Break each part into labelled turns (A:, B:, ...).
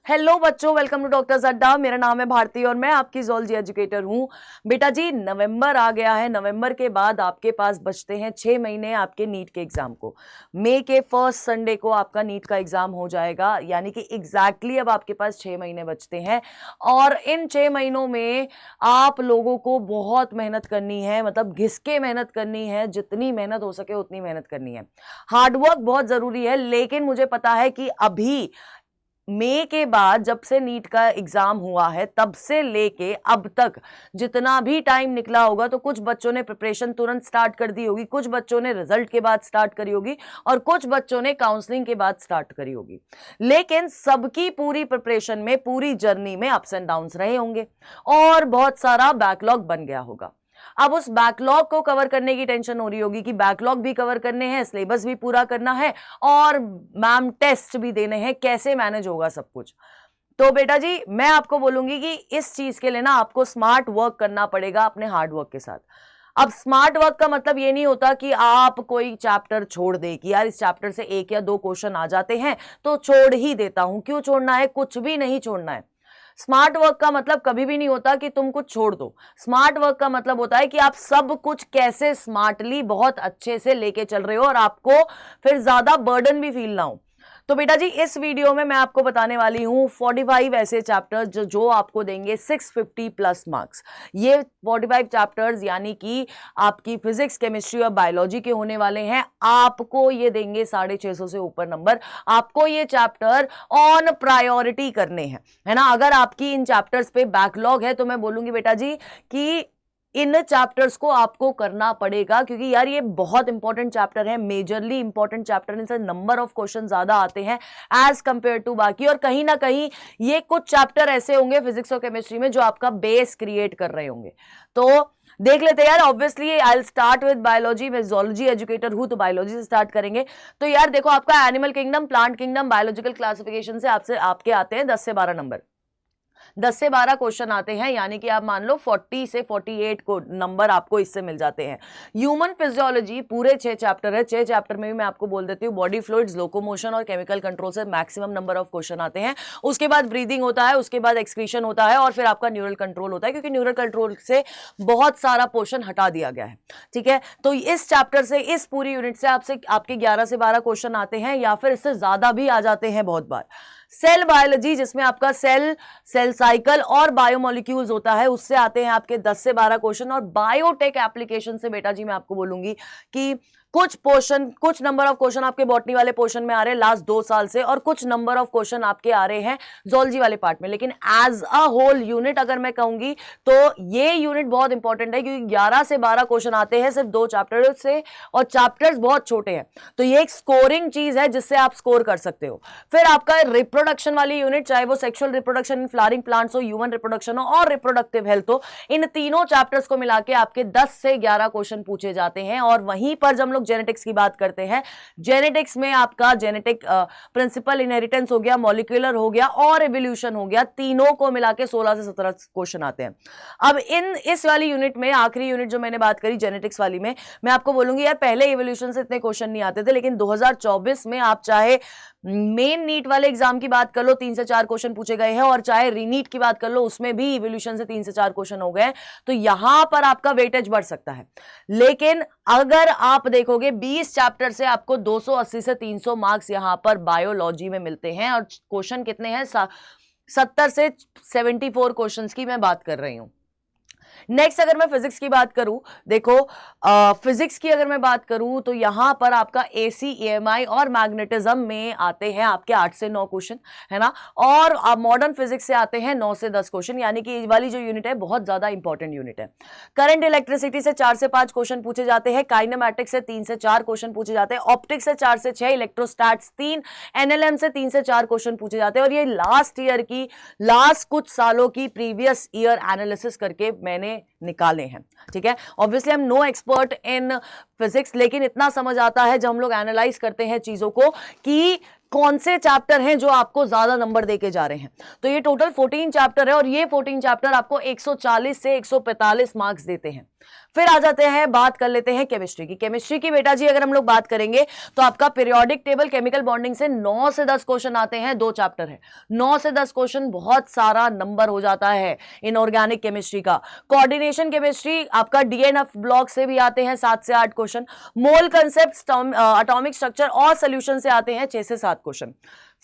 A: Hello बच्चों, welcome to doctors अड्डा। मेरा नाम है भारती और मैं आपकी ज़ूलॉजी एजुकेटर हूँ। बेटा जी, नवंबर आ गया है। नवंबर के बाद आपके पास बचते हैं 6 महीने आपके नीट के एग्जाम को। मई के फर्स्ट संडे को आपका नीट का एग्जाम हो जाएगा, यानी कि एग्जैक्टली अब आपके पास 6 महीने बचते हैं। और इन 6 महीनों में आप लोगों को बहुत मेहनत करनी है, मतलब घिस के मेहनत करनी है, जितनी मेहनत हो सके उतनी मेहनत करनी है। हार्डवर्क बहुत जरूरी है, लेकिन मुझे पता है कि अभी मई के बाद जब से नीट का एग्जाम हुआ है तब से लेके अब तक जितना भी टाइम निकला होगा, तो कुछ बच्चों ने प्रिपरेशन तुरंत स्टार्ट कर दी होगी, कुछ बच्चों ने रिजल्ट के बाद स्टार्ट करी होगी और कुछ बच्चों ने काउंसलिंग के बाद स्टार्ट करी होगी। लेकिन सबकी पूरी प्रिपरेशन में, पूरी जर्नी में अप्स एंड डाउन्स रहे होंगे और बहुत सारा बैकलॉग बन गया होगा। अब उस बैकलॉग को कवर करने की टेंशन हो रही होगी कि बैकलॉग भी कवर करने हैं, सिलेबस भी पूरा करना है और मैम टेस्ट भी देने हैं, कैसे मैनेज होगा सब कुछ। तो बेटा जी, मैं आपको बोलूंगी कि इस चीज के लिए ना आपको स्मार्ट वर्क करना पड़ेगा अपने हार्ड वर्क के साथ। अब स्मार्ट वर्क का मतलब ये नहीं होता कि आप कोई चैप्टर छोड़ दे कि यार इस चैप्टर से 1 या 2 क्वेश्चन आ जाते हैं तो छोड़ ही देता हूं। क्यों छोड़ना है? कुछ भी नहीं छोड़ना है। स्मार्ट वर्क का मतलब कभी भी नहीं होता कि तुम कुछ छोड़ दो। स्मार्ट वर्क का मतलब होता है कि आप सब कुछ कैसे स्मार्टली बहुत अच्छे से लेके चल रहे हो और आपको फिर ज्यादा बर्डन भी फील ना हो। तो बेटा जी, इस वीडियो में मैं आपको बताने वाली हूं 45 ऐसे चैप्टर्स जो आपको देंगे 650 प्लस मार्क्स। ये 45 चैप्टर्स यानी कि आपकी फिजिक्स, केमिस्ट्री और बायोलॉजी के होने वाले हैं। आपको ये देंगे 650 से ऊपर नंबर। आपको ये चैप्टर ऑन प्रायोरिटी करने हैं, है ना। अगर आपकी इन चैप्टर्स पे बैकलॉग है तो मैं बोलूंगी बेटा जी कि इन चैप्टर्स को आपको करना पड़ेगा, क्योंकि यार ये बहुत इंपॉर्टेंट चैप्टर है, मेजरली इंपॉर्टेंट चैप्टर। इनसे नंबर ऑफ क्वेश्चन ज्यादा आते हैं एज कंपेयर टू बाकी। और कहीं ना कहीं ये कुछ चैप्टर ऐसे होंगे फिजिक्स और केमिस्ट्री में जो आपका बेस क्रिएट कर रहे होंगे। तो देख लेते हैं यार। Obviously I will start with biology. मैं ज़ूलॉजी एजुकेटर हूं तो बायोलॉजी से स्टार्ट करेंगे। तो यार देखो, आपका animal kingdom, plant kingdom, biological classification से आपके आते हैं 10 से 12 नंबर। 10 से 12 क्वेश्चन आते हैं, यानी कि आप मान लो 40 से 48 को नंबर आपको इससे मिल जाते हैं। ह्यूमन फिजियोलॉजी पूरे 6 चैप्टर है। 6 चैप्टर में भी मैं आपको बोल देती हूँ, बॉडी फ्लूइड्स, लोकोमोशन और केमिकल कंट्रोल से मैक्सिमम नंबर ऑफ क्वेश्चन आते हैं। उसके बाद ब्रीदिंग होता है, उसके बाद एक्सक्रीशन होता है और फिर आपका न्यूरल कंट्रोल होता है, क्योंकि न्यूरल कंट्रोल से बहुत सारा पोर्शन हटा दिया गया है। ठीक है, तो इस चैप्टर से, इस पूरी यूनिट से आपके 11 से 12 क्वेश्चन आते हैं या फिर इससे ज्यादा भी आ जाते हैं बहुत बार। सेल बायोलॉजी, जिसमें आपका सेल साइकिल और बायोमोलिक्यूल्स होता है, उससे आते हैं आपके 10 से 12 क्वेश्चन। और बायोटेक एप्लीकेशन से बेटा जी मैं आपको बोलूंगी कि कुछ नंबर ऑफ क्वेश्चन आपके बॉटनी वाले पोर्शन में आ रहे हैं लास्ट 2 साल से, और कुछ नंबर ऑफ क्वेश्चन आपके आ रहे हैं ज़ूलॉजी वाले पार्ट में। लेकिन एज अ होल यूनिट अगर मैं कहूंगी तो ये यूनिट बहुत इंपॉर्टेंट है, क्योंकि 11 से 12 क्वेश्चन आते हैं सिर्फ 2 चैप्टर से, और चैप्टर्स बहुत छोटे हैं। तो ये एक स्कोरिंग चीज है जिससे आप स्कोर कर सकते हो। फिर आपका रिप्रोडक्शन वाली यूनिट, चाहे वो sexual reproduction in flowering plants हो, ह्यूमन रिप्रोडक्शन हो और रिप्रोडक्टिव हेल्थ हो, इन तीनों चैप्टर्स को मिला के आपके 10 से 11 क्वेश्चन पूछे जाते हैं। और वहीं पर जब हम लोग जेनेटिक्स की बात करते हैं, जेनेटिक्स में आपका जेनेटिक प्रिंसिपल इनहेरिटेंस हो गया, मॉलिक्यूलर हो गया और एवोल्यूशन हो गया, तीनों को मिला के 16 से 17 क्वेश्चन आते हैं। अब इस वाली यूनिट में, आखिरी यूनिट जो मैंने बात करी जेनेटिक्स वाली में, मैं आपको बोलूंगी यार पहले एवोल्यूशन से इतने क्वेश्चन नहीं आते थे, लेकिन 2024 में आप चाहे मेन नीट वाले एग्जाम की बात कर लो, 3 से 4 क्वेश्चन पूछे गए हैं, और चाहे रीनीट की बात कर लो, उसमें भी इवोल्यूशन से 3 से 4 क्वेश्चन हो गए। तो यहां पर आपका वेटेज बढ़ सकता है। लेकिन अगर आप देखोगे 20 चैप्टर से आपको 280 से 300 मार्क्स यहां पर बायोलॉजी में मिलते हैं। और क्वेश्चन कितने हैं? 70 से 74 क्वेश्चंस की मैं बात कर रही हूं। नेक्स्ट अगर मैं फिजिक्स की बात करूं, देखो फिजिक्स की अगर मैं बात करूं तो यहां पर आपका एसी, ईएमआई और मैग्नेटिज्म में आते हैं आपके 8 से 9 क्वेश्चन, है ना। और मॉडर्न फिजिक्स से आते हैं 9 से 10 क्वेश्चन, यानी कि ये वाली जो यूनिट है बहुत ज्यादा इंपॉर्टेंट यूनिट है। करंट इलेक्ट्रिसिटी से 4 से 5 क्वेश्चन पूछे जाते हैं, काइनेमैटिक्स से 3 से 4 क्वेश्चन पूछे जाते हैं, ऑप्टिक्स से 4 से 6, इलेक्ट्रोस्टैट्स 3, एनएलएम से 3 से 4 क्वेश्चन पूछे जाते हैं। और ये लास्ट ईयर की, लास्ट कुछ सालों की प्रीवियस ईयर एनालिसिस करके मैंने निकाले हैं। ठीक है, obviously I am no expert in physics, लेकिन इतना समझ आता है जब हम लोग एनालाइज करते हैं चीजों को कि कौन से चैप्टर हैं जो आपको ज्यादा नंबर देके जा रहे हैं। तो ये टोटल 14 चैप्टर है और ये 14 चैप्टर आपको 140 से 145 मार्क्स देते हैं। फिर आ जाते हैं, बात कर लेते हैं केमिस्ट्री की। केमिस्ट्री की बेटा जी अगर हम लोग बात करेंगे तो आपका पीरियोडिक टेबल, केमिकल बॉन्डिंग से 9 से 10 क्वेश्चन आते हैं, 2 चैप्टर है, 9 से 10 क्वेश्चन बहुत सारा नंबर हो जाता है इनऑर्गेनिक केमिस्ट्री का। कोऑर्डिनेशन केमिस्ट्री आपका डीएनएफ ब्लॉक से भी आते हैं 7 से 8 क्वेश्चन, मोल कंसेप्ट, एटॉमिक स्ट्रक्चर और सोल्यूशन से आते हैं 6 से 7 क्वेश्चन।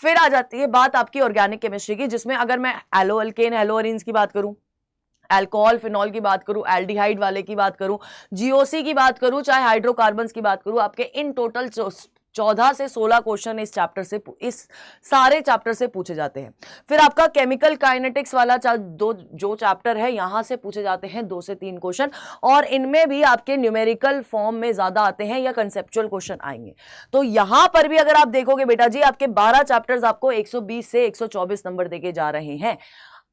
A: फिर आ जाती है बात आपकी ऑर्गेनिक केमिस्ट्री की, जिसमें अगर मैं एलो अल्केन एलोअरीन्स की बात करूं, अल्कोहल फिनॉल की बात करूं, एल्डिहाइड वाले की बात करूं, जीओसी की बात करूं, चाहे हाइड्रोकार्बन्स की बात करूं, आपके इन टोटल 14 से 16 क्वेश्चन इस चैप्टर से, इस सारे चैप्टर से पूछे जाते हैं। फिर आपका केमिकल काइनेटिक्स वाला जो चैप्टर है, यहां से पूछे जाते हैं 2 से 3 क्वेश्चन, और इनमें भी आपके न्यूमेरिकल फॉर्म में ज्यादा आते हैं या कंसेप्चुअल क्वेश्चन आएंगे। तो यहां पर भी अगर आप देखोगे बेटा जी, आपके 12 चैप्टर्स आपको 120 से 124 नंबर देके जा रहे हैं।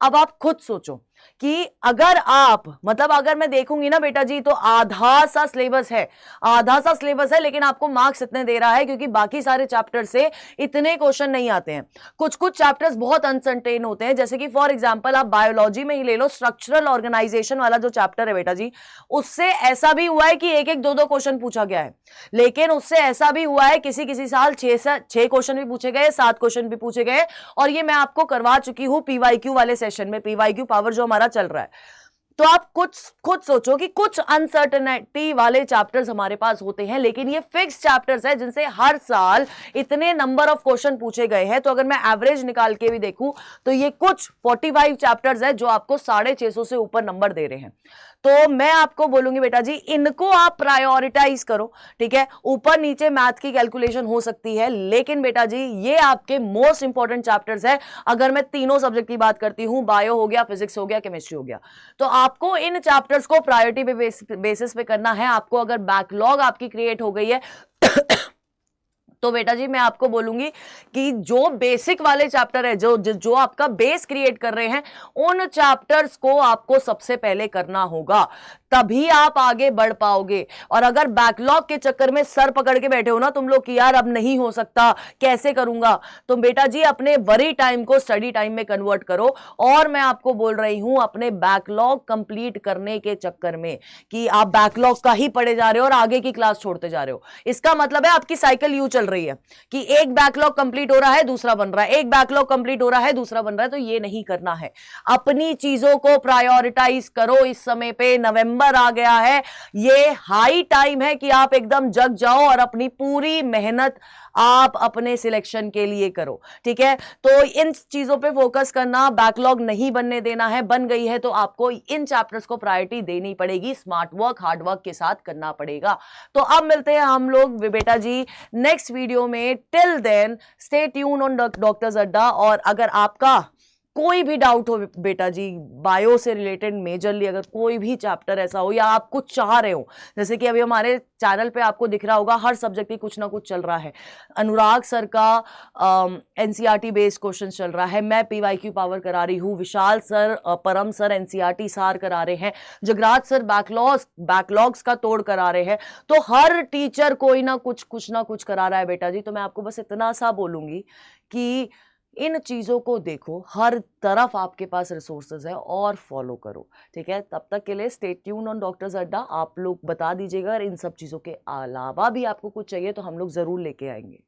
A: अब आप खुद सोचो कि अगर आप, मतलब अगर मैं देखूंगी ना बेटा जी, तो आधा सा सिलेबस है, लेकिन आपको मार्क्स इतने दे रहा है क्योंकि बाकी सारे चैप्टर से इतने क्वेश्चन नहीं आते हैं। कुछ कुछ चैप्टर्स बहुत अनसर्टेन होते हैं, जैसे कि फॉर एग्जांपल आप बायोलॉजी में ही ले लो, स्ट्रक्चरल ऑर्गेनाइजेशन वाला जो चैप्टर है बेटा जी, उससे ऐसा भी हुआ है कि 1-1, 2-2 क्वेश्चन पूछा गया है, लेकिन उससे ऐसा भी हुआ है किसी साल 6 क्वेश्चन भी पूछे गए, 7 क्वेश्चन भी पूछे गए, और ये मैं आपको करवा चुकी हूं पीवाईक्यू वाले सेशन में, पीवाईक्यू पावर जो हमारा चल रहा है। तो आप कुछ खुद सोचो कि कुछ अनसर्टेनिटी वाले चैप्टर्स हमारे पास होते हैं, लेकिन ये फिक्स चैप्टर्स है जिनसे हर साल इतने नंबर ऑफ क्वेश्चन पूछे गए हैं। तो अगर मैं एवरेज निकाल के भी देखूं तो ये कुछ 45 चैप्टर्स है जो आपको 650 से ऊपर नंबर दे रहे हैं। तो मैं आपको बोलूंगी बेटा जी, इनको आप प्रायोरिटाइज करो, ठीक है। ऊपर नीचे मैथ की कैलकुलेशन हो सकती है, लेकिन बेटा जी ये आपके मोस्ट इंपॉर्टेंट चैप्टर्स है। अगर मैं तीनों सब्जेक्ट की बात करती हूं, बायो हो गया, फिजिक्स हो गया, केमिस्ट्री हो गया, तो आपको इन चैप्टर्स को प्रायोरिटी पे बेसिस पे करना है। आपको अगर बैकलॉग आपकी क्रिएट हो गई है तो बेटा जी मैं आपको बोलूंगी कि जो बेसिक वाले चैप्टर है, जो आपका बेस क्रिएट कर रहे हैं, उन चैप्टर्स को आपको सबसे पहले करना होगा, तभी आप आगे बढ़ पाओगे। और अगर बैकलॉग के चक्कर में सर पकड़ के बैठे हो ना तुम लोग कि यार अब नहीं हो सकता, कैसे करूंगा, तो बेटा जी अपने वरी टाइम को स्टडी टाइम में कन्वर्ट करो। और मैं आपको बोल रही हूं, अपने बैकलॉग कंप्लीट करने के चक्कर में कि आप बैकलॉग का ही पढ़े जा रहे हो और आगे की क्लास छोड़ते जा रहे हो, इसका मतलब है आपकी साइकिल यूं चल रही है कि एक बैकलॉग कंप्लीट हो रहा है, दूसरा बन रहा है, एक बैकलॉग कंप्लीट हो रहा है, दूसरा बन रहा है। तो ये नहीं करना है, अपनी चीजों को प्रायोरिटाइज करो। इस समय पे नवंबर आ गया है, ये हाई टाइम है कि आप एकदम जग जाओ और अपनी पूरी मेहनत आप अपने सिलेक्शन के लिए करो, ठीक है। तो इन चीजों पे फोकस करना, बैकलॉग नहीं बनने देना है। बन गई है तो आपको इन चैप्टर्स को प्रायोरिटी देनी पड़ेगी, स्मार्ट वर्क हार्ड वर्क के साथ करना पड़ेगा। तो अब मिलते हैं हम लोग बेटा जी नेक्स्ट वीडियो में। Till then stay tune on Doctors Adda. और अगर आपका कोई भी डाउट हो बेटा जी, बायो से रिलेटेड मेजरली अगर कोई भी चैप्टर ऐसा हो या आप कुछ चाह रहे हो, जैसे कि अभी हमारे चैनल पे आपको दिख रहा होगा हर सब्जेक्ट की कुछ ना कुछ चल रहा है। अनुराग सर का एनसीईआरटी बेस्ड क्वेश्चन चल रहा है, मैं पीवाईक्यू पावर करा रही हूँ, विशाल सर परम सर एनसीईआरटी सार करा रहे हैं, जगराज सर बैकलॉग्स का तोड़ करा रहे हैं। तो हर टीचर कोई ना कुछ ना कुछ करा रहा है बेटा जी। तो मैं आपको बस इतना सा बोलूंगी कि इन चीज़ों को देखो, हर तरफ आपके पास रिसोर्सेज है और फॉलो करो, ठीक है। तब तक के लिए स्टे ट्यून ऑन डॉक्टर्स अड्डा। आप लोग बता दीजिएगा, इन सब चीज़ों के अलावा भी आपको कुछ चाहिए तो हम लोग ज़रूर लेके आएंगे।